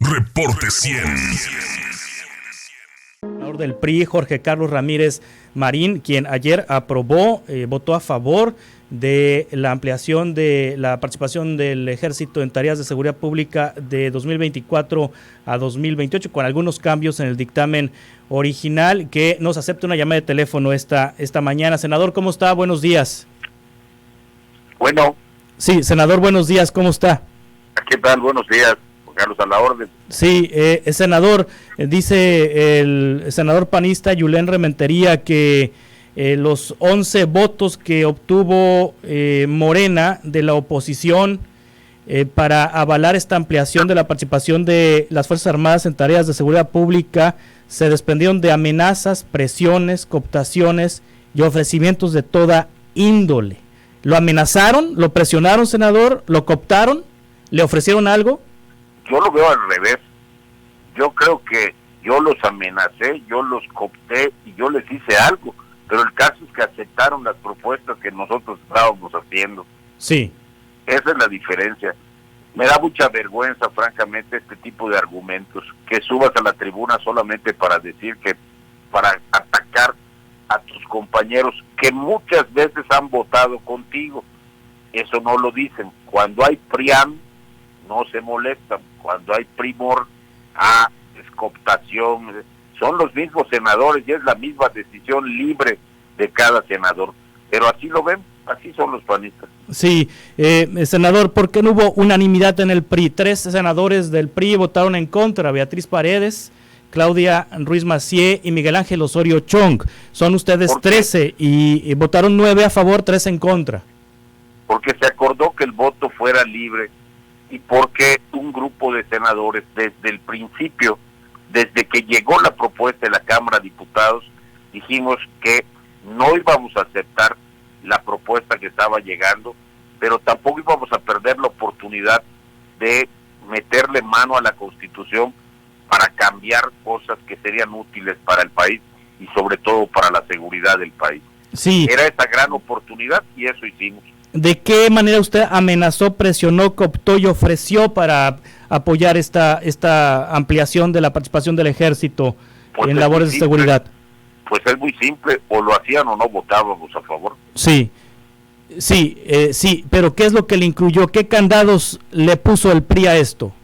Reporte 100. Senador del PRI, Jorge Carlos Ramírez Marín, quien ayer votó a favor de la ampliación de la participación del Ejército en tareas de seguridad pública de 2024 a 2028, con algunos cambios en el dictamen original, que nos acepta una llamada de teléfono esta mañana. Senador, ¿cómo está? Buenos días. Bueno. Sí, senador, buenos días, ¿cómo está? ¿Qué tal? Buenos días, Carlos, a la orden. Sí, senador, dice el senador panista Yulén Rementería que los 11 votos que obtuvo Morena de la oposición para avalar esta ampliación de la participación de las Fuerzas Armadas en tareas de seguridad pública se desprendieron de amenazas, presiones, cooptaciones y ofrecimientos de toda índole. ¿Lo amenazaron? ¿Lo presionaron, senador? ¿Lo cooptaron? ¿Le ofrecieron algo? Yo lo veo al revés. Yo creo que yo los amenacé, yo los coopté y yo les hice algo. Pero el caso es que aceptaron las propuestas que nosotros estábamos haciendo. Sí. Esa es la diferencia. Me da mucha vergüenza, francamente, este tipo de argumentos. Que subas a la tribuna solamente para decir que, para atacar a tus compañeros que muchas veces han votado contigo. Eso no lo dicen. Cuando hay PRIAM, no se molestan. Cuando hay primor, es cooptación. Son los mismos senadores y es la misma decisión libre de cada senador. Pero así lo ven, así son los panistas. Sí, senador, ¿por qué no hubo unanimidad en el PRI? 3 senadores del PRI votaron en contra: Beatriz Paredes, Claudia Ruiz Massieu y Miguel Ángel Osorio Chong. Son ustedes 13 y votaron 9 a favor, 3 en contra. Porque se acordó que el voto fuera libre y porque un grupo de senadores desde el principio, desde que llegó la propuesta de la Cámara de Diputados, dijimos que no íbamos a aceptar la propuesta que estaba llegando, pero tampoco íbamos a perder la oportunidad de meterle mano a la Constitución para cambiar cosas que serían útiles para el país y sobre todo para la seguridad del país. Sí. Era esa gran oportunidad y eso hicimos. ¿De qué manera usted amenazó, presionó, cooptó y ofreció para apoyar esta ampliación de la participación del Ejército en labores de seguridad? Pues es muy simple, o lo hacían o no votábamos a favor. Sí, pero ¿qué es lo que le incluyó? ¿Qué candados le puso el PRI a esto?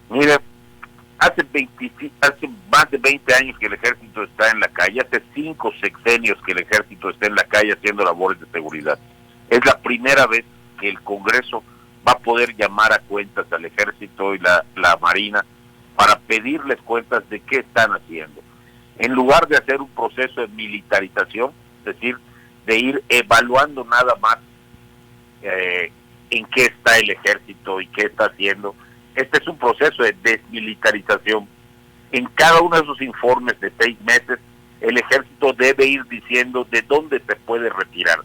Mire, hace más de 20 años que el Ejército está en la calle, hace 5 sexenios que el Ejército está en la calle haciendo labores de seguridad. Es la primera vez que el Congreso va a poder llamar a cuentas al Ejército y la Marina para pedirles cuentas de qué están haciendo. En lugar de hacer un proceso de militarización, es decir, de ir evaluando nada más en qué está el Ejército y qué está haciendo, este es un proceso de desmilitarización. En cada uno de esos informes de 6 meses, el Ejército debe ir diciendo de dónde se puede retirar.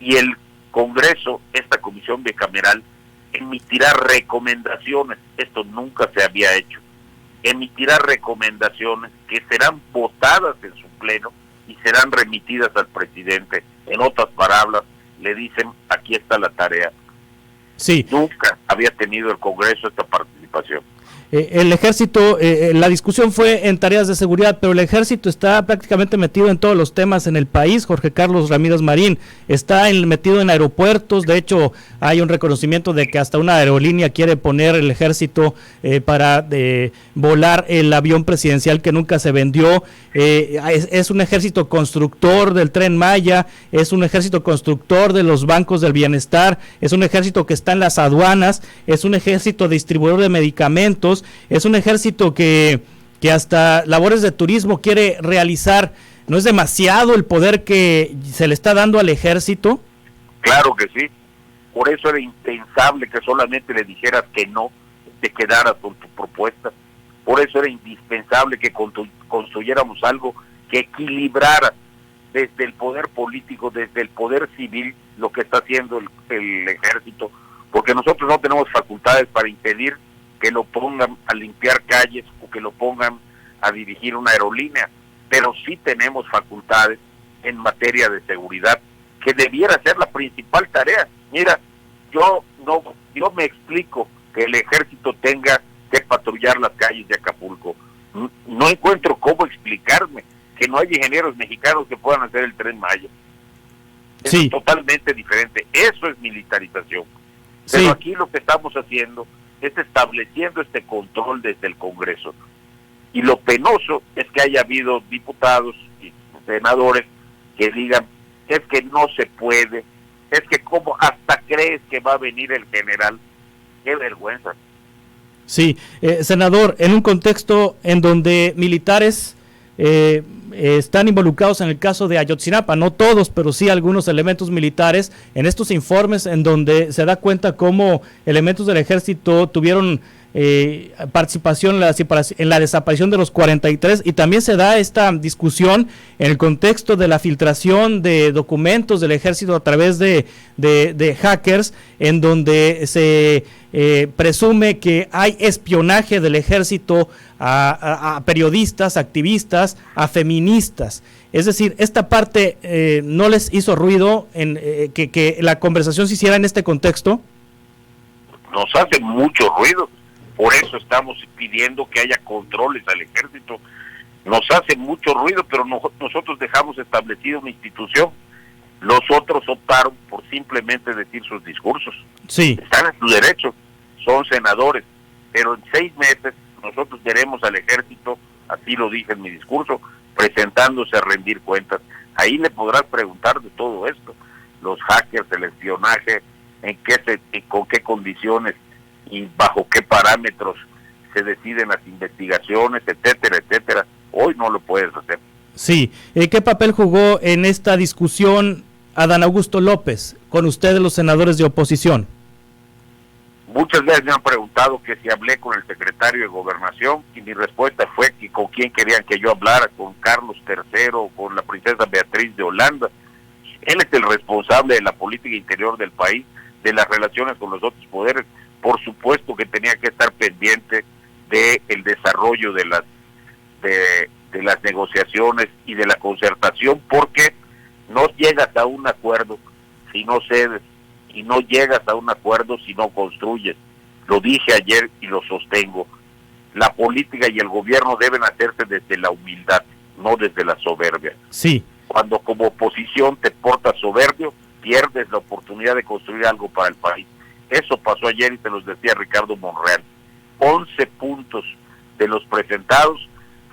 Y el Congreso, esta comisión bicameral, emitirá recomendaciones. Esto nunca se había hecho. Emitirá recomendaciones que serán votadas en su pleno y serán remitidas al presidente. En otras palabras, le dicen, aquí está la tarea. Sí. Nunca había tenido el Congreso esta participación. El Ejército, la discusión fue en tareas de seguridad, pero el Ejército está prácticamente metido en todos los temas en el país. Jorge Carlos Ramírez Marín está metido en aeropuertos. De hecho, hay un reconocimiento de que hasta una aerolínea quiere poner el Ejército para volar el avión presidencial que nunca se vendió. Es un ejército constructor del Tren Maya, es un ejército constructor de los bancos del bienestar, es un ejército que está en las aduanas, es un ejército distribuidor de medicamentos, es un ejército que hasta labores de turismo quiere realizar. ¿No es demasiado el poder que se le está dando al Ejército? Claro que sí. Por eso era impensable que solamente le dijeras que no, te quedaras con tu propuesta. Por eso era indispensable que construyéramos algo que equilibrara desde el poder político, desde el poder civil, lo que está haciendo el Ejército, porque nosotros no tenemos facultades para impedir que lo pongan a limpiar calles o que lo pongan a dirigir una aerolínea, pero sí tenemos facultades en materia de seguridad, que debiera ser la principal tarea. Mira, yo me explico que el Ejército tenga que patrullar las calles de Acapulco. No encuentro cómo explicarme que no hay ingenieros mexicanos que puedan hacer el Tren Maya. Eso es totalmente diferente. Eso es militarización. Pero aquí lo que estamos haciendo es estableciendo este control desde el Congreso. Y lo penoso es que haya habido diputados y senadores que digan, es que no se puede, es que como hasta crees que va a venir el general. ¡Qué vergüenza! Sí, senador, en un contexto en donde militares están involucrados en el caso de Ayotzinapa, no todos, pero sí algunos elementos militares, en estos informes en donde se da cuenta cómo elementos del ejército tuvieron participación en la desaparición de los 43, y también se da esta discusión en el contexto de la filtración de documentos del ejército a través de hackers, en donde se presume que hay espionaje del ejército a periodistas, activistas, a feministas. Es decir, esta parte ¿no les hizo ruido en que la conversación se hiciera en este contexto? Nos hace mucho ruido. Por eso estamos pidiendo que haya controles al ejército. Nos hace mucho ruido, pero nosotros dejamos establecida una institución. Los otros optaron por simplemente decir sus discursos. Sí. Están en su derecho, son senadores, pero en 6 meses nosotros veremos al ejército, así lo dije en mi discurso, presentándose a rendir cuentas. Ahí le podrás preguntar de todo esto, los hackers, el espionaje, con qué condiciones y bajo qué parámetros se deciden las investigaciones, etcétera, etcétera. Hoy no lo puedes hacer. Sí, ¿qué papel jugó en esta discusión Adán Augusto López con ustedes los senadores de oposición? Muchas veces me han preguntado que si hablé con el secretario de Gobernación, y mi respuesta fue que con quién querían que yo hablara, con Carlos III o con la princesa Beatriz de Holanda. Él es el responsable de la política interior del país, de las relaciones con los otros poderes. Por supuesto que tenía que estar pendiente del desarrollo de las negociaciones y de la concertación, porque no llegas a un acuerdo si no cedes, y no llegas a un acuerdo si no construyes. Lo dije ayer y lo sostengo. La política y el gobierno deben hacerse desde la humildad, no desde la soberbia. Sí. Cuando como oposición te portas soberbio, pierdes la oportunidad de construir algo para el país. Eso pasó ayer y te los decía Ricardo Monreal. 11 puntos de los presentados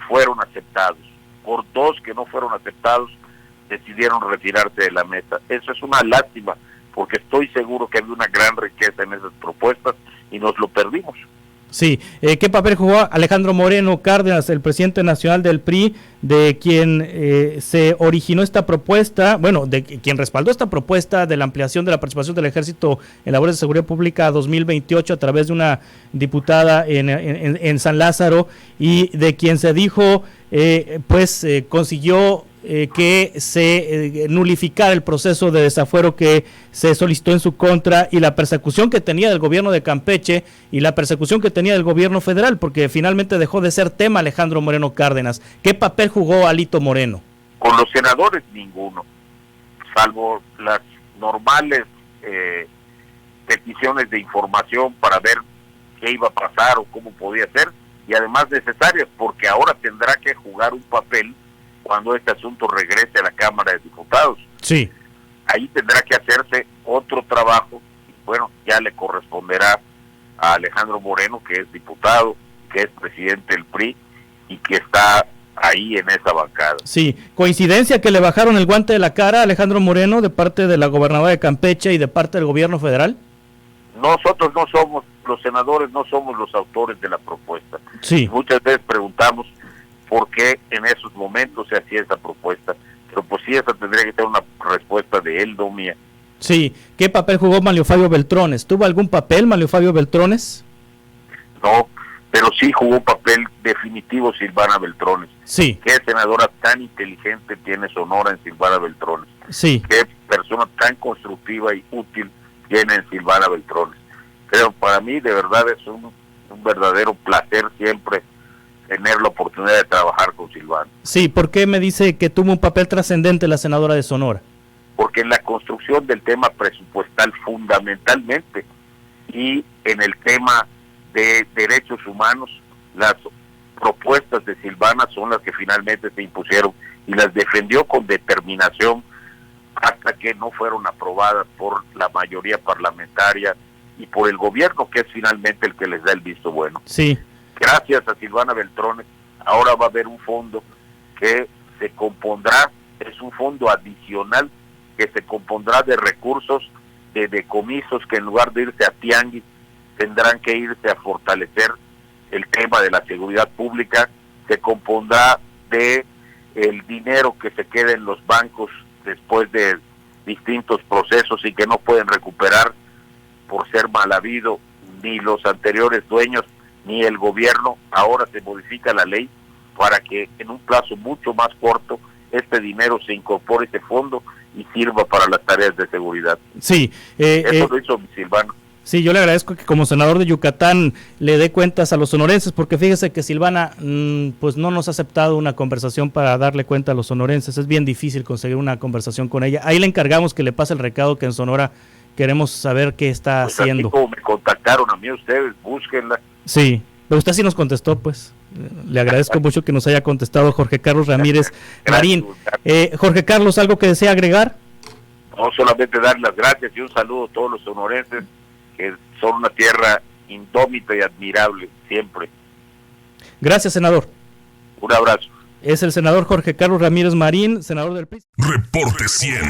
fueron aceptados. Por 2 que no fueron aceptados, decidieron retirarse de la mesa. Eso es una lástima, porque estoy seguro que había una gran riqueza en esas propuestas y nos lo perdimos. Sí, ¿qué papel jugó Alejandro Moreno Cárdenas, el presidente nacional del PRI, de quien se originó esta propuesta, bueno, de quien respaldó esta propuesta de la ampliación de la participación del ejército en labores de seguridad pública 2028 a través de una diputada en San Lázaro, y de quien se dijo, consiguió que se nulificara el proceso de desafuero que se solicitó en su contra, y la persecución que tenía del gobierno de Campeche y la persecución que tenía del gobierno federal, porque finalmente dejó de ser tema Alejandro Moreno Cárdenas? ¿Qué papel jugó Alito Moreno? Con los senadores ninguno, salvo las normales peticiones de información para ver qué iba a pasar o cómo podía ser, y además necesarias, porque ahora tendrá que jugar un papel cuando este asunto regrese a la Cámara de Diputados. Sí. Ahí tendrá que hacerse otro trabajo, y bueno, ya le corresponderá a Alejandro Moreno, que es diputado, que es presidente del PRI y que está ahí en esa bancada. Sí, coincidencia que le bajaron el guante de la cara a Alejandro Moreno de parte de la gobernadora de Campeche y de parte del gobierno federal. Nosotros no somos, los senadores no somos los autores de la propuesta. Sí. Muchas veces preguntamos por qué en esos momentos se hacía esa propuesta, pero pues sí, esa tendría que tener una respuesta de él, no mía. Sí, ¿qué papel jugó Manlio Fabio Beltrones? ¿Tuvo algún papel Manlio Fabio Beltrones? No, pero sí jugó un papel definitivo Silvana Beltrones. Sí. Qué senadora tan inteligente tiene Sonora en Silvana Beltrones. Sí. Qué persona tan constructiva y útil tiene en Silvana Beltrones. Pero para mí de verdad es un verdadero placer siempre tener la oportunidad de trabajar con Silvana. Sí, ¿por qué me dice que tuvo un papel trascendente la senadora de Sonora? Porque en la construcción del tema presupuestal fundamentalmente, y en el tema de derechos humanos. Las propuestas de Silvana son las que finalmente se impusieron y las defendió con determinación hasta que no fueron aprobadas por la mayoría parlamentaria y por el gobierno, que es finalmente el que les da el visto bueno. Sí. Gracias a Silvana Beltrones, ahora va a haber un fondo que se compondrá, es un fondo adicional que se compondrá de recursos de decomisos que en lugar de irse a tianguis, tendrán que irse a fortalecer el tema de la seguridad pública. Se compondrá de el dinero que se quede en los bancos después de distintos procesos y que no pueden recuperar por ser mal habido ni los anteriores dueños ni el gobierno. Ahora se modifica la ley para que en un plazo mucho más corto este dinero se incorpore a este fondo y sirva para las tareas de seguridad. Sí. Eso lo hizo Silvana. Sí, yo le agradezco que como senador de Yucatán le dé cuentas a los sonorenses, porque fíjese que Silvana pues no nos ha aceptado una conversación para darle cuenta a los sonorenses. Es bien difícil conseguir una conversación con ella. Ahí le encargamos que le pase el recado que en Sonora queremos saber qué está pues haciendo. Así como me contactaron a mí ustedes, búsquenla. Sí, pero usted sí nos contestó, pues. Le agradezco mucho que nos haya contestado Jorge Carlos Ramírez Marín. Jorge Carlos, ¿algo que desea agregar? No, solamente dar las gracias y un saludo a todos los sonorenses, que son una tierra indómita y admirable siempre. Gracias, senador. Un abrazo. Es el senador Jorge Carlos Ramírez Marín, senador del PRI. Reporte 100.